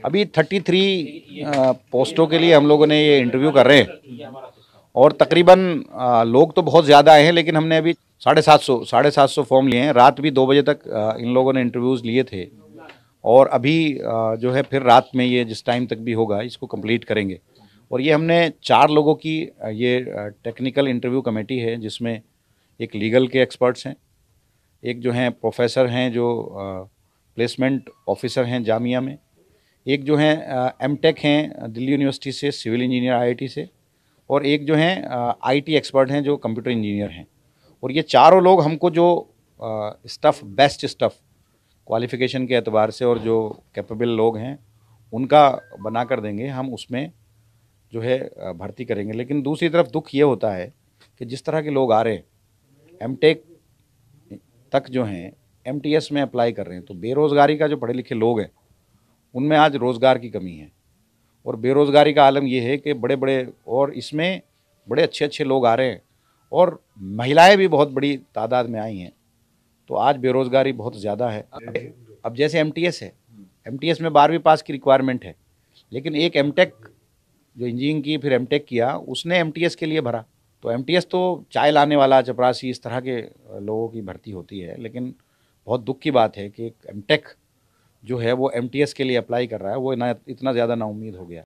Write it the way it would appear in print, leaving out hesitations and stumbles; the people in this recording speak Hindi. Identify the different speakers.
Speaker 1: अभी 33 पोस्टों के लिए हम लोगों ने ये इंटरव्यू कर रहे हैं और तकरीबन लोग तो बहुत ज़्यादा आए हैं, लेकिन हमने अभी 750 फॉर्म लिए हैं। रात भी 2 बजे तक इन लोगों ने इंटरव्यूज़ लिए थे और अभी जो है फिर रात में ये जिस टाइम तक भी होगा इसको कंप्लीट करेंगे। और ये हमने 4 लोगों की ये टेक्निकल इंटरव्यू कमेटी है, जिसमें एक लीगल के एक्सपर्ट्स हैं, एक जो हैं प्रोफेसर हैं जो प्लेसमेंट ऑफिसर हैं जामिया में, एक जो हैं एमटेक हैं दिल्ली यूनिवर्सिटी से सिविल इंजीनियर आईआईटी से, और एक जो हैं आईटी एक्सपर्ट हैं जो कंप्यूटर इंजीनियर हैं। और ये चारों लोग हमको जो बेस्ट स्टफ़ क्वालिफ़िकेशन के एतबार से और जो कैपेबल लोग हैं उनका बना कर देंगे, हम उसमें जो है भर्ती करेंगे। लेकिन दूसरी तरफ दुख ये होता है कि जिस तरह के लोग आ रहे हैं एमटेक तक जो हैं एमटीएस में अप्लाई कर रहे हैं, तो बेरोज़गारी का जो पढ़े लिखे लोग हैं उनमें आज रोज़गार की कमी है। और बेरोज़गारी का आलम ये है कि बड़े बड़े और इसमें बड़े अच्छे अच्छे लोग आ रहे हैं और महिलाएं भी बहुत बड़ी तादाद में आई हैं, तो आज बेरोज़गारी बहुत ज़्यादा है। अब जैसे एमटीएस है, एमटीएस में 12वीं पास की रिक्वायरमेंट है, लेकिन एक एमटेक जो इंजीनियरिंग की फिर एमटेक किया उसने एमटीएस के लिए भरा, तो एमटीएस तो चाय लाने वाला, चपरासी, इस तरह के लोगों की भर्ती होती है। लेकिन बहुत दुख की बात है कि एमटेक जो है वो एमटीएस के लिए अप्लाई कर रहा है, वो इतना ज़्यादा नाउम्मीद हो गया।